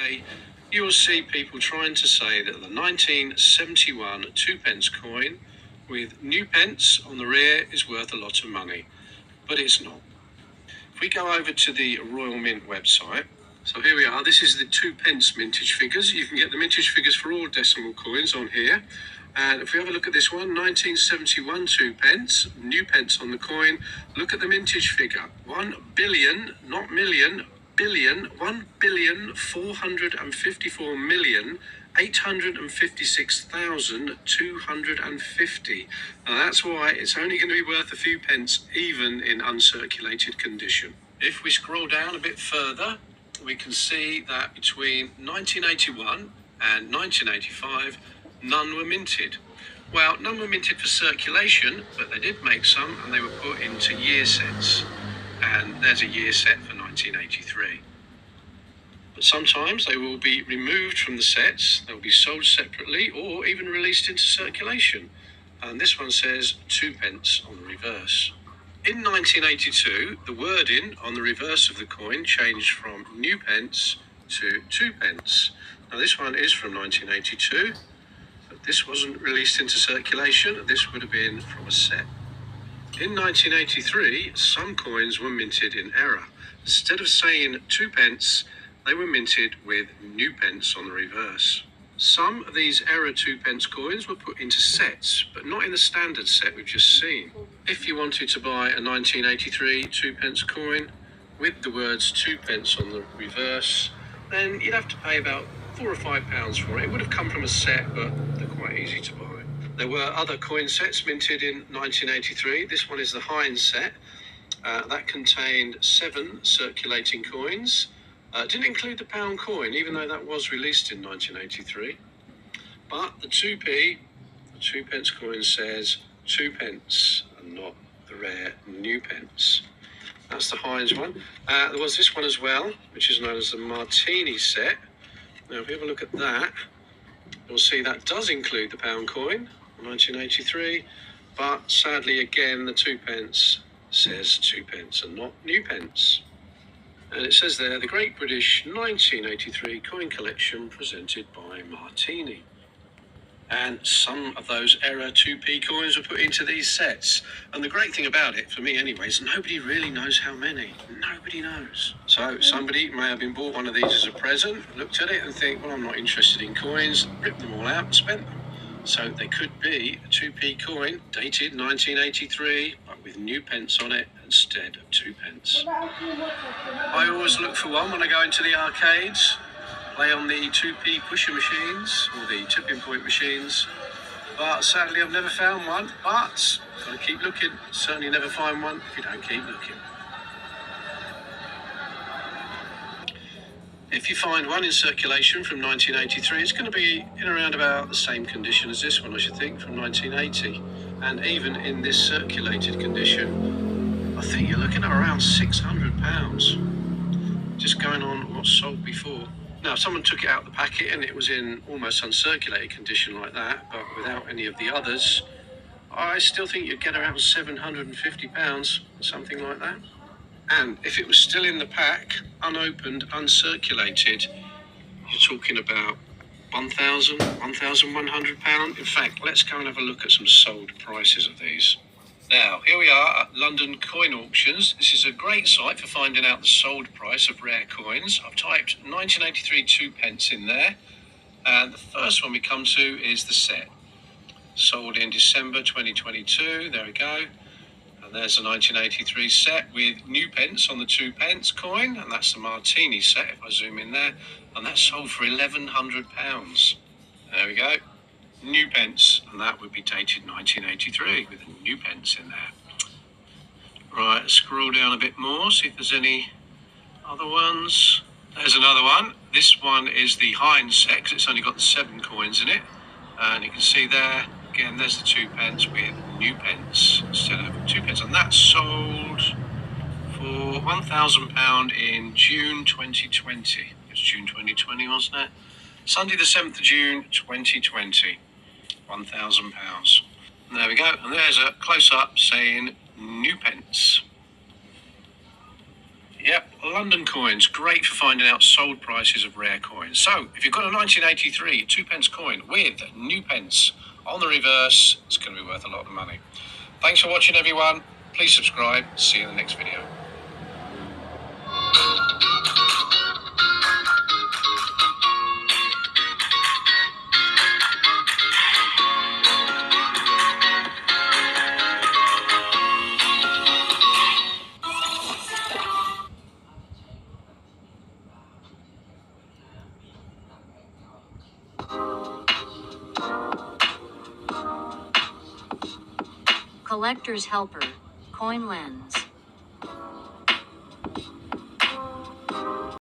UK, you will see people trying to say that the 1971 2p coin with new pence on the rear is worth a lot of money, but it's not. If we go over to the Royal Mint website, so here we are, this is the 2p mintage figures. You can get the mintage figures for all decimal coins on here. And if we have a look at this one, 1971 2p, new pence on the coin, look at the mintage figure, 1 billion, not million, billion, 1,454,856,250. Now that's why it's only going to be worth a few pence, even in uncirculated condition. If we scroll down a bit further, we can see that between 1981 and 1985, none were minted. Well, none were minted for circulation, but they did make some, and they were put into year sets. And there's a year set for 1983. But sometimes they will be removed from the sets, they'll be sold separately, or even released into circulation. And this one says 2p on the reverse. In 1982, the wording on the reverse of the coin changed from new pence to 2p. Now this one is from 1982, but this wasn't released into circulation. This would have been from a set. In 1983, some coins were minted in error. Instead of saying 2p, they were minted with new pence on the reverse. Some of these error 2p coins were put into sets, but not in the standard set we've just seen. If you wanted to buy a 1983 2p coin with the words 2p on the reverse, then you'd have to pay about £4 or £5 for it. It would have come from a set, but they're quite easy to buy. There were other coin sets minted in 1983. This one is the Heinz set. That contained 7 circulating coins. Didn't include the pound coin, even though that was released in 1983. But the 2p coin says 2p and not the rare new pence. That's the Heinz one. There was this one as well, which is known as the Martini set. Now, if we have a look at that, you'll see that does include the pound coin, 1983. But sadly, again, the 2p says 2p and not new pence. And it says there, the Great British 1983 coin collection presented by Martini. And some of those error 2p coins were put into these sets. And the great thing about it, for me anyway, is nobody really knows how many. Nobody knows. So somebody may have been bought one of these as a present, looked at it and think, well, I'm not interested in coins, ripped them all out and spent them. So they could be a 2p coin dated 1983, but with new pence on it instead of 2p. I always look for one when I go into the arcades, play on the 2p pusher machines or the tipping point machines. But sadly, I've never found one. But got to keep looking. Certainly never find one if you don't keep looking. If you find one in circulation from 1983, it's going to be in around about the same condition as this one, I should think, from 1980. And even in this circulated condition, I think you're looking at around £600, just going on what's sold before. Now, if someone took it out of the packet and it was in almost uncirculated condition like that, but without any of the others, I still think you'd get around £750, something like that. And if it was still in the pack, unopened, uncirculated, you're talking about £1,000, £1,100. In fact, let's go and have a look at some sold prices of these. Now, here we are at London Coin Auctions. This is a great site for finding out the sold price of rare coins. I've typed 1983 2p in there. And the first one we come to is the set. Sold in December 2022. There we go. And there's a 1983 set with new pence on the 2p coin. And that's the Martini set, if I zoom in there. And that's sold for £1,100. There we go. New pence, and that would be dated 1983 with a new pence in there. Right, scroll down a bit more, see if there's any other ones. There's another one. This one is the Heinz set, because it's only got the 7 coins in it. And you can see there, again, there's the 2p with new pence instead of 2p. And that's sold for £1,000 in June 2020. It's June 2020, wasn't it? Sunday the 7th of June 2020. £1,000. There we go. And there's a close-up saying new pence. Yep, London coins, great for finding out sold prices of rare coins. So, if you've got a 1983 2 pence coin with new pence on the reverse, it's going to be worth a lot of money. Thanks for watching, everyone. Please subscribe. See you in the next video. Collector's Helper, Coin Lens.